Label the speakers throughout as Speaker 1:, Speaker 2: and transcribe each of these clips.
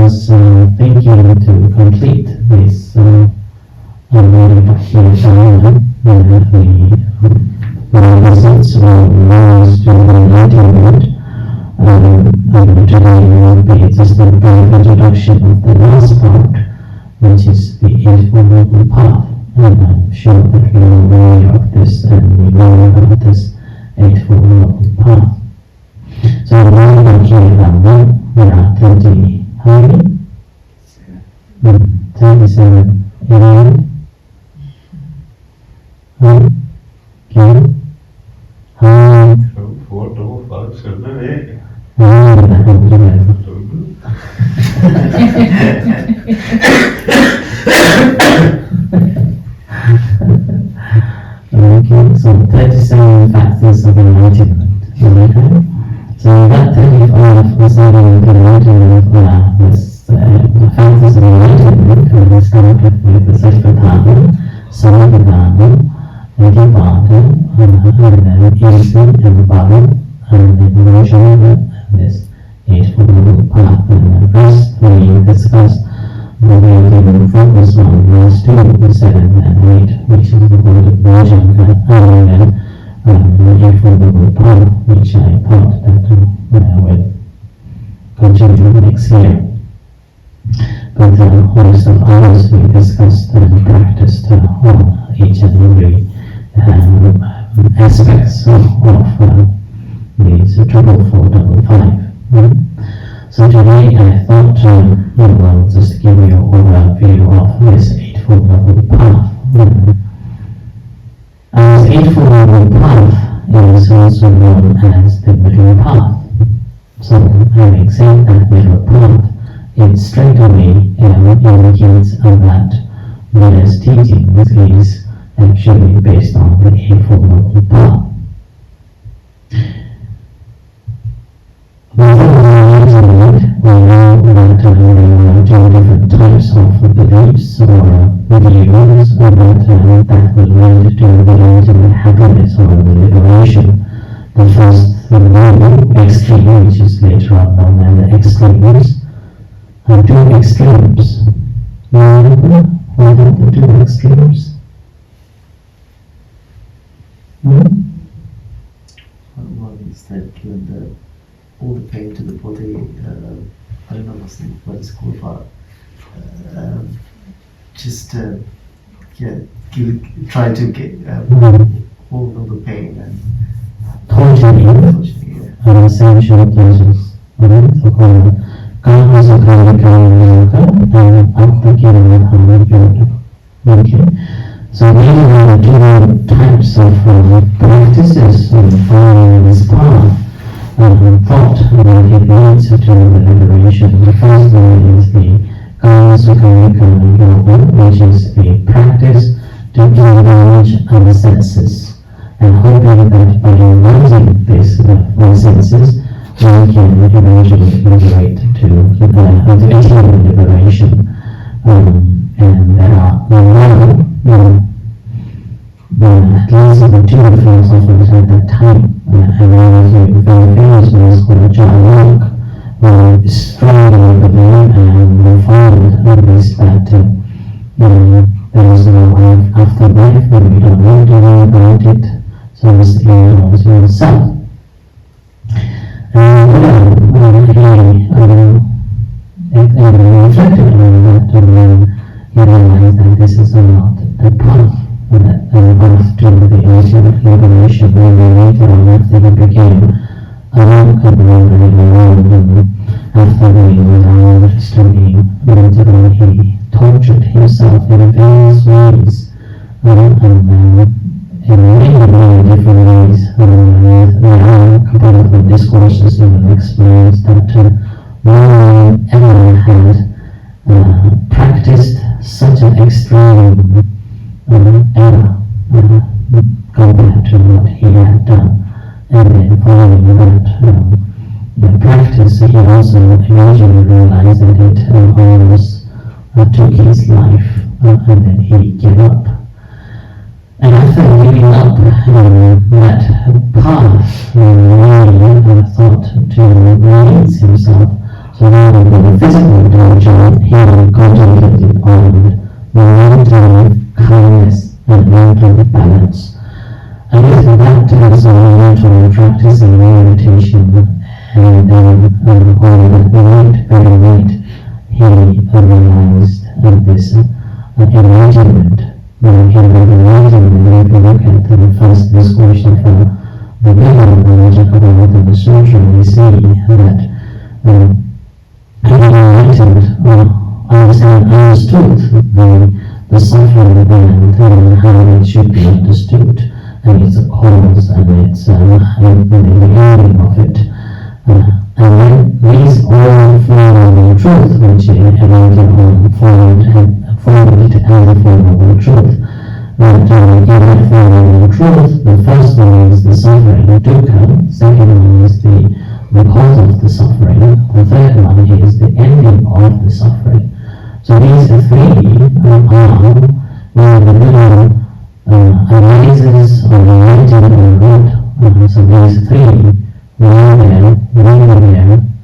Speaker 1: was thinking to complete this Dhamma, the results were raised to the enlightenment. Today will be just a brief introduction of the last part, which is the Eightfold Noble Path. And I'm sure that we are aware of this and we know about this Eightfold Noble Path. So we know about Dhamma, there are 30, how many? 37, 11? Okay. Okay, so 37 factors of enlightenment. Okay? So that 35 was enlightenment was the factors of enlightenment, and we started with the Dhamma, Dhamma, Adhipata, and then easy and bottom, and then emotion, and this Eightfold Noble Path. And the first we discussed, we will even focus on last 2, 7 and 8, which is the word of version, and then the Eightfold Noble Path, which I thought that will continue next year. But the host of others we discussed and practiced on each and every aspects of these Triple Four, Double Five. So today I thought I will just give you an overview of this Eightfold Noble Path. As Eightfold Noble Path is also known as the Middle Path. So having said that Middle Path, it straight away indicates that Buddha's teachings is actually based on the Eightfold Noble Path. We know that there are 2 different types of beliefs or views that will lead to the ultimate happiness or the liberation. The first, the noble extreme, which is later on known as the extremes. 2 extremes. What are the 2 extremes?
Speaker 2: One is that given all the pain to the body, I don't know what it's called, but just try to get hold of the pain and
Speaker 1: torturing sensual pleasures. So okay. So these are the 2 types of practices following this path. Thought that it leads to the liberation. The first one is the Kama Yoga, which is a practice to engage the senses, and hoping that by using these senses, we can eventually liberate to attain liberation. And there are at least the 2 philosophers at that time, and one of the very famous ones called John Locke, who strongly believed and found this that there is no afterlife, and we don't need to worry about it, so it's in yourself. And he reflected on that, and he realized that this is not the path that path to the ultimate liberation. When we later on, after he became a monk and after he was allowed studying mentally, he tortured himself in various ways, and in many different ways. There are a couple of discourses that explains that no one ever had practiced such an extreme error compared to what he had done. And then following that the practice, he also eventually realized that it almost took his life, and then he gave up. And after giving up that path, he thought to release himself. So now the physical dojo, here concentrated on the mental calmness and mental balance. And with that as a mental practice and meditation, and on that night, very night, he realized this enlightenment. When he enlightenment, if you look at the first discourse of the Buddha, the Sutra, we see that he enlightened, understood the suffering and how it should be understood, and its cause and its the ending of it. And then these all form of truth, which enlightened formed it as a form of truth. But in that form of truth, the first one is the suffering, dukkha. Second one is the cause of the suffering. The third one is the ending of the suffering. So these three are where the Buddha arises or enlightened or not. So these three were there,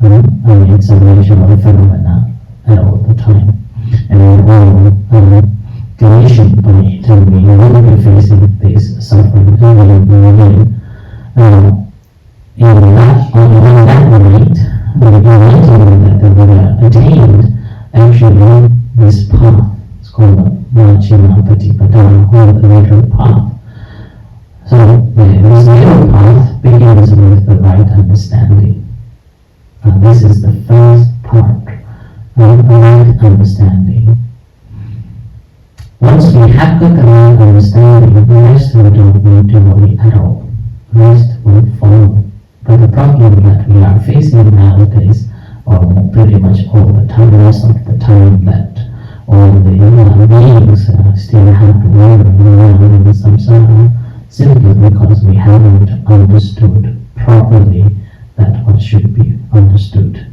Speaker 1: and it's a natural phenomena at all the time. And we're all conditioned by it, and we will be facing this suffering again. On that night, the enlightenment that the Buddha attained, actually this path, it's called the Majjhima Patipada, or the middle path. So this middle path begins with the right understanding. This is the first part of right understanding. Once we have got the right understanding, the rest we don't need to worry at all. The rest will follow. But the problem that we are facing nowadays, or pretty much all the time, most of the time, that all the beings still have to wander around in the samsara, simply because we haven't understood properly that what should be understood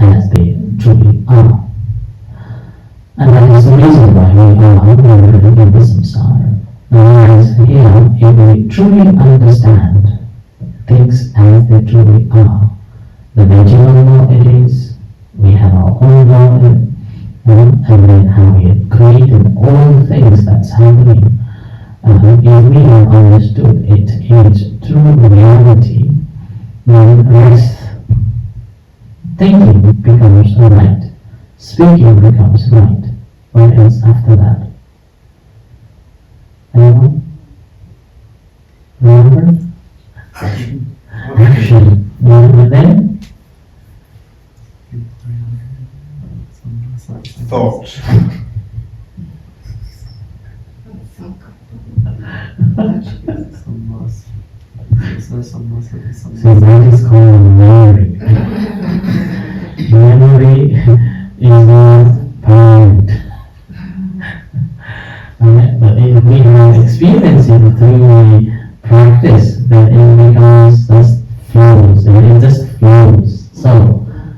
Speaker 1: as they truly are. And that is the reason why we are wandering in the samsara. Whereas here, if we truly understand things as they truly are, the natural law it is, we have our own law, and then how we created all the things that's happening. If we have understood it in its true reality, then rest, thinking becomes right, speaking becomes right. What else after that? Anyone? Remember? Action. And then?
Speaker 3: Thought.
Speaker 1: So that is called memory. Memory is not permanent. But if we have experience in through practice, then it becomes just flows, it just flows. So,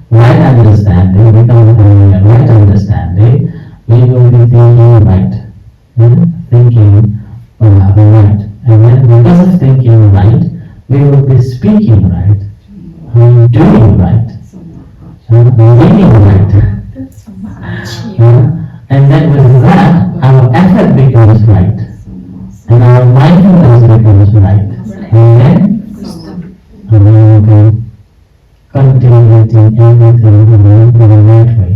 Speaker 1: right understanding becomes right understanding, we will be thinking right. Thinking right. And then because of thinking right, we will be speaking right, doing right, living right. And then with that, our effort becomes right, and our mindfulness becomes right, and then we will be contemplating everything in the right way.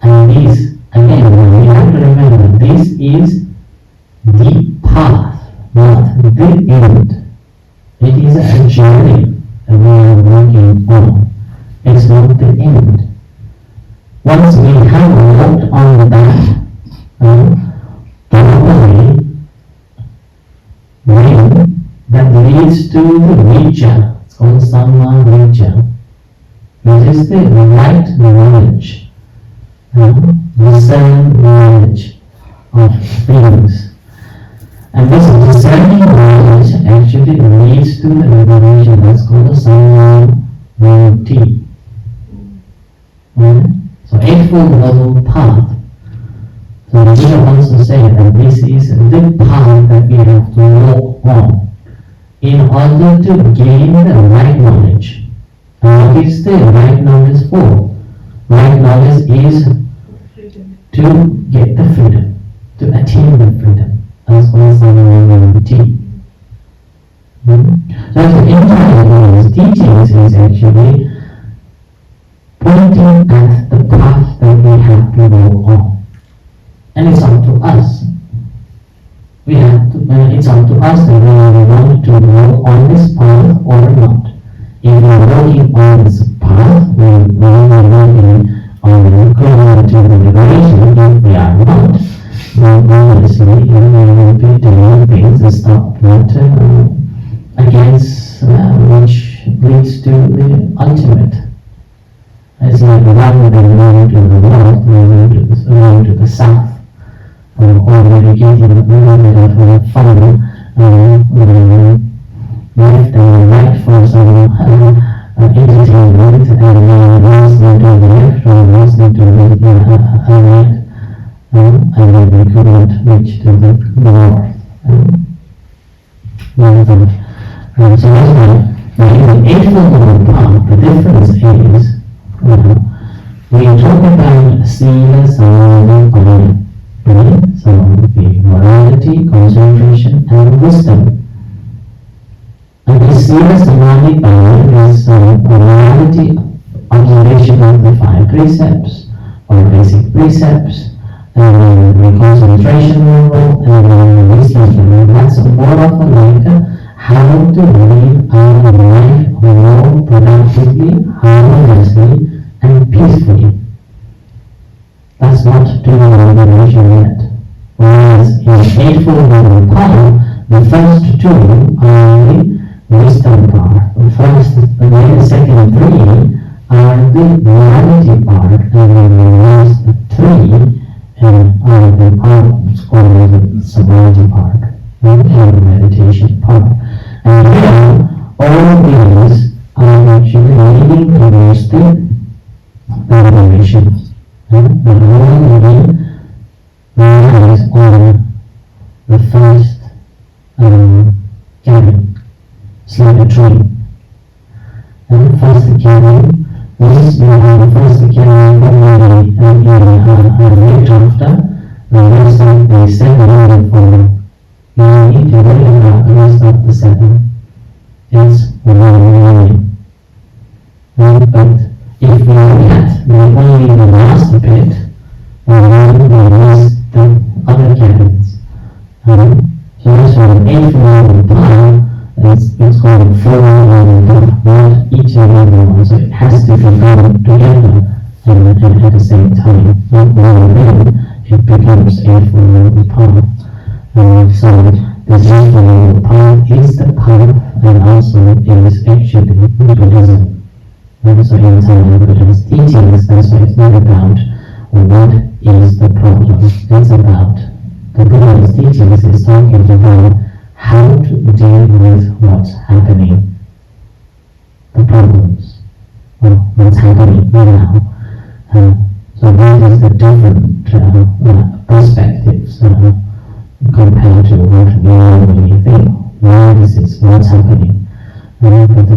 Speaker 1: And this, again, we have to remember, this is the path, not the end. It is a journey that we are working on. It's not the end. Once we have walked on that pathway, then that leads to the Vijja. It's called Samma Vijja. It is the right knowledge, discerned knowledge of things. And this discerning knowledge actually leads to the revelation that's called Samma Vimukti. So Eightfold Noble Path. So the Buddha wants to say that this is the path that we have to walk on in order to gain the right knowledge. And what is the right knowledge for? Right knowledge is to get the freedom, to attain the freedom. That's why Sangha teach. So the entire of his teachings is actually pointing at the path that we have to go on. And it's up to us. It's up to us that whether we want to go on this path or not. If we are walking on this path, we are walking on the closer to the liberation. If we are not, then obviously we will be doing things that stop that against which leads to the ultimate. It's like rather than going to the north, going to the south, or getting a little bit of fun, left and right for some entertainment, and listening to the left or listening to the right, and then we couldn't reach to the north. So that's why in the Eightfold Path, the difference is we talk about Sila, Samadhi, Panya, right? So the morality, concentration, and wisdom. And the Sila, Samadhi, Panya is morality, observation of the 5 precepts, or basic precepts, and the concentration level, and the wisdom level. That's more of a like how to live our life more productively, harmoniously, and peacefully. That's not doing the liberation yet. Whereas in the Eightfold Path, the first 2 are the wisdom part. The second 3 are the morality part, and then the last 3 are the part called the samadhi part, and the meditation part. And here, all these are actually leading towards the liberation. And the all relies on the first cabin, it's like a train. And first cabin, this you have the first cabin, and right after, the rest of the 7 will follow. You need to worry about the rest of the 7. It's really. But if we look at only the last bit, then we miss the other cabins. So that's why the Eightfold Path it's called 4 not each and every one. So it has to be done together and at the same time. Not then it becomes Eightfold Path. So the Eightfold Path is the path, and also it is actually Buddhism. So in time Buddha's teachings, that's why it's not about what is the problem. It's about the Buddha's teachings is talking about how to deal with what's happening, the problems, what's happening now. So that is the different perspectives compared to what we normally think. Why is this? What's happening? But the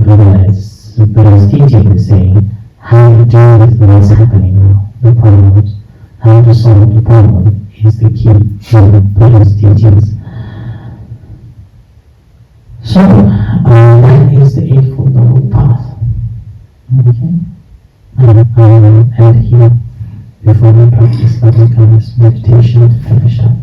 Speaker 1: Buddha's teaching is saying how to deal with what's happening now, the problems, how to solve the problem is the key to the Buddha's teachings. So that is the Eightfold Path. Okay? I will end here before we practice meditation to finish up.